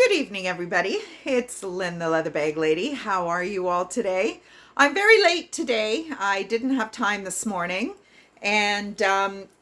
Good evening, everybody. It's Lynn, the Leather Bag Lady. How are you all today? I'm very late today. I didn't have time this morning, and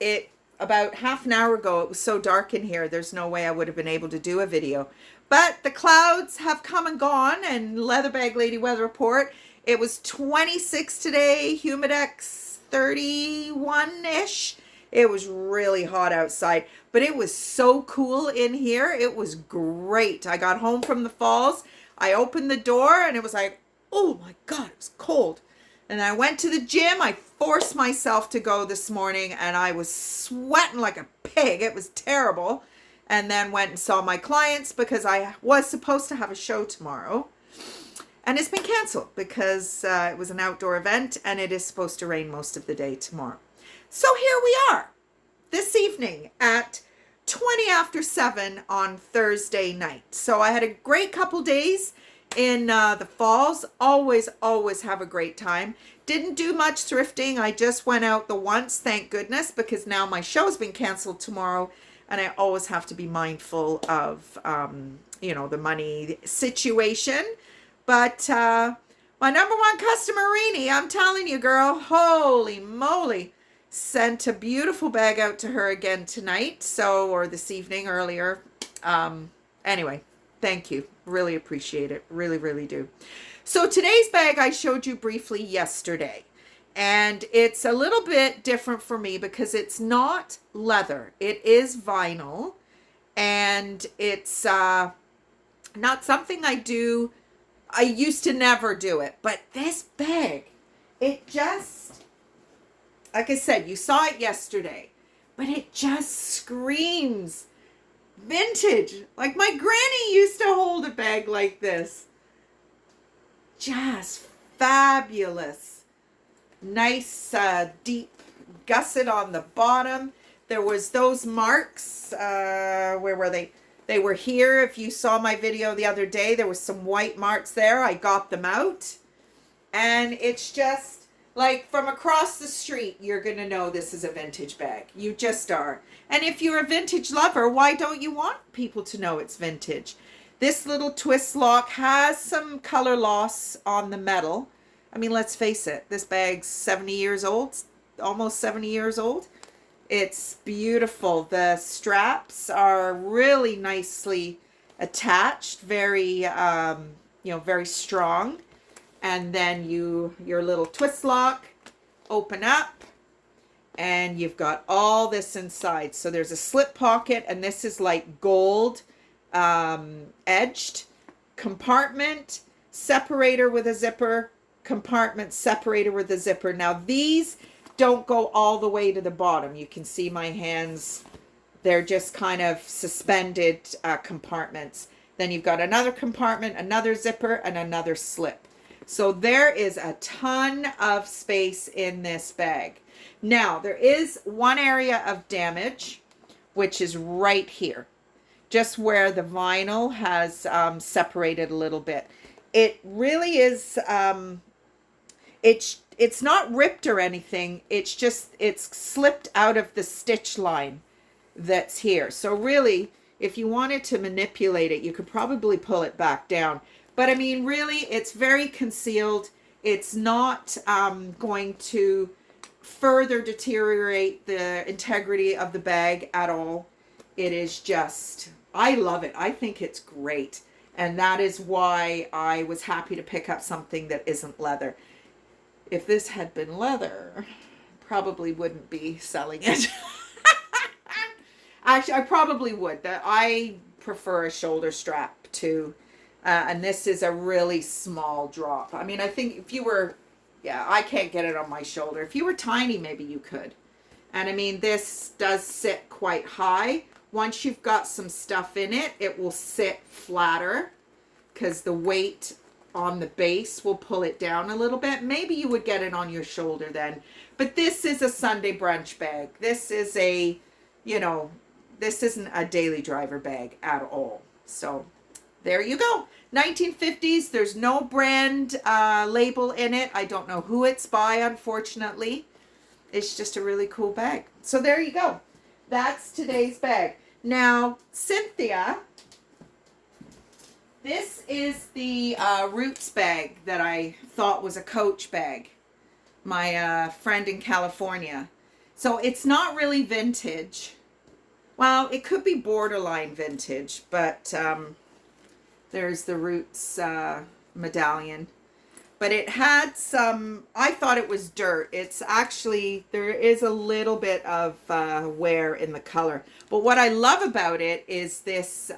it about half an hour ago, it was so dark in here, there's no way I would have been able to do a video. But the clouds have come and gone, and Leather Bag Lady weather report. It was 26 today, humidex 31-ish. It was really hot outside, but it was so cool in here. It was great. I got home from the falls. I opened the door and it was like, oh my God, it was cold. And I went to the gym. I forced myself to go this morning and I was sweating like a pig. It was terrible. And then went and saw my clients because I was supposed to have a show tomorrow. And it's been canceled because it was an outdoor event and it is supposed to rain most of the day tomorrow. So here we are this evening at 20 after 7 on Thursday night. So I had a great couple days in the falls. Always have a great time. Didn't do much thrifting. I just went out the once, thank goodness, because now my show's been canceled tomorrow and I always have to be mindful of, the money situation. But my number one customer, Rini, I'm telling you, girl, holy moly, sent a beautiful bag out to her again tonight, or this evening earlier. Anyway, thank you. Really appreciate it. Really, really do. So today's bag I showed you briefly yesterday. And it's a little bit different for me because it's not leather. It is vinyl. And it's not something I do. I used to never do it. But this bag, it just, like I said, you saw it yesterday, but it just screams vintage. Like my granny used to hold a bag like this. Just fabulous. Nice, deep gusset on the bottom. There was those marks. Where were they? They were here. If you saw my video the other day, there was some white marks there. I got them out. And it's just, like, from across the street, you're going to know this is a vintage bag. You just are. And if you're a vintage lover, why don't you want people to know it's vintage? This little twist lock has some color loss on the metal. I mean, let's face it. This bag's 70 years old. Almost 70 years old. It's beautiful. The straps are really nicely attached. Very, very strong. And then your little twist lock, open up, and you've got all this inside. So there's a slip pocket, and this is like gold edged compartment, separator with a zipper, compartment, separator with a zipper. Now these don't go all the way to the bottom. You can see my hands. They're just kind of suspended compartments. Then you've got another compartment, another zipper, and another slip. So there is a ton of space in this bag. Now, there is one area of damage, which is right here, just where the vinyl has separated a little bit. It really is, it's not ripped or anything. It's just, it's slipped out of the stitch line that's here. So really, if you wanted to manipulate it, you could probably pull it back down. But I mean, really, it's very concealed. It's not going to further deteriorate the integrity of the bag at all. It is just, I love it. I think it's great. And that is why I was happy to pick up something that isn't leather. If this had been leather, probably wouldn't be selling it. Actually, I probably would. I prefer a shoulder strap to... and this is a really small drop. I mean, I think if you were, I can't get it on my shoulder. If you were tiny, maybe you could. And I mean, this does sit quite high. Once you've got some stuff in it, it will sit flatter because the weight on the base will pull it down a little bit. Maybe you would get it on your shoulder then. But this is a Sunday brunch bag. This is this isn't a daily driver bag at all. So... there you go. 1950s. There's no brand label in it. I don't know who it's by, unfortunately. It's just a really cool bag. So there you go. That's today's bag. Now, Cynthia This is the Roots bag that I thought was a Coach bag. My friend in California. So it's not really vintage. Well, it could be borderline vintage, but there's the Roots medallion. But it had some, I thought it was dirt. It's actually, there is a little bit of wear in the color. But what I love about it is this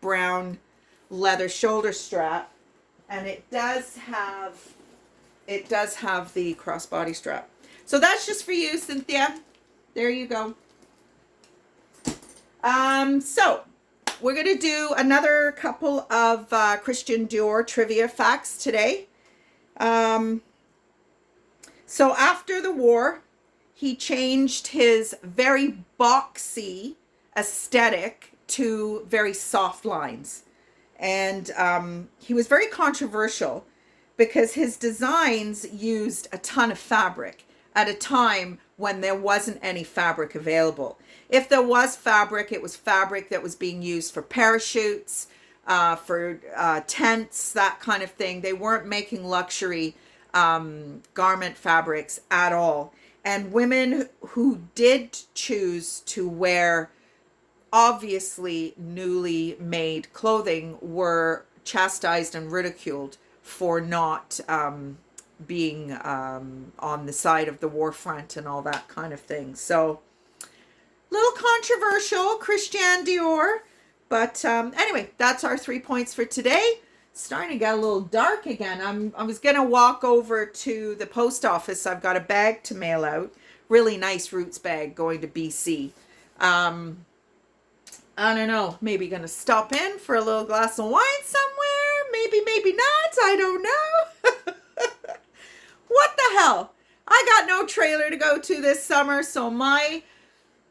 brown leather shoulder strap. And it does have the crossbody strap. So that's just for you, Cynthia. There you go. So we're going to do another couple of Christian Dior trivia facts today. So after the war, he changed his very boxy aesthetic to very soft lines. And he was very controversial because his designs used a ton of fabric at a time when there wasn't any fabric available. If there was fabric, it was fabric that was being used for parachutes, for tents, that kind of thing. They weren't making luxury garment fabrics at all. And women who did choose to wear obviously newly made clothing were chastised and ridiculed for not being on the side of the war front and all that kind of thing. So, little controversial, Christian Dior. But anyway, that's our 3 points for today. Starting to get a little dark again. I was going to walk over to the post office. I've got a bag to mail out. Really nice Roots bag going to BC. I don't know. Maybe going to stop in for a little glass of wine somewhere. Maybe, maybe not. I don't know. What the hell? I got no trailer to go to this summer, so my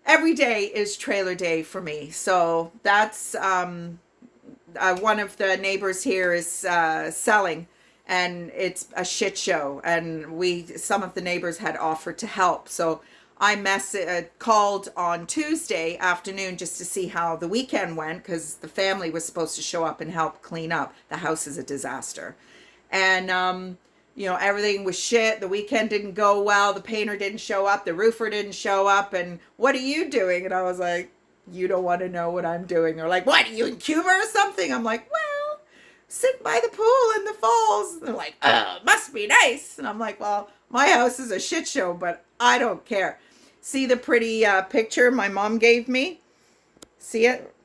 every day is trailer day for me. So that's one of the neighbors here is selling, and it's a shit show. And some of the neighbors had offered to help, so I called on Tuesday afternoon just to see how the weekend went, because the family was supposed to show up and help clean up. The house is a disaster, and you know, everything was shit. The weekend didn't go well. The painter didn't show up. The roofer didn't show up. And what are you doing? And I was like, you don't want to know what I'm doing. They're like, what, are you in Cuba or something? I'm like, well, sit by the pool in the falls. And they're like, must be nice. And I'm like, well, my house is a shit show, but I don't care. See the pretty picture my mom gave me? See it?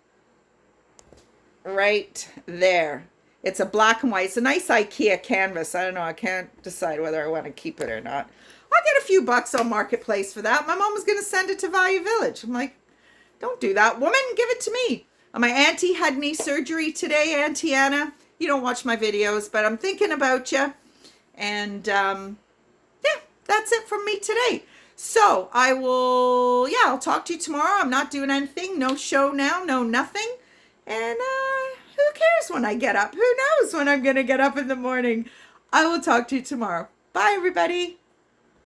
Right there. It's a black and white. It's a nice IKEA canvas. I don't know. I can't decide whether I want to keep it or not. I'll get a few bucks on Marketplace for that. My mom was going to send it to Value Village. I'm like, don't do that, woman. Give it to me. My auntie had knee surgery today, Auntie Anna. You don't watch my videos, but I'm thinking about you. And yeah, that's it from me today. So I'll talk to you tomorrow. I'm not doing anything. No show now. No nothing. And who cares when I get up? Who knows when I'm going to get up in the morning? I will talk to you tomorrow. Bye, everybody.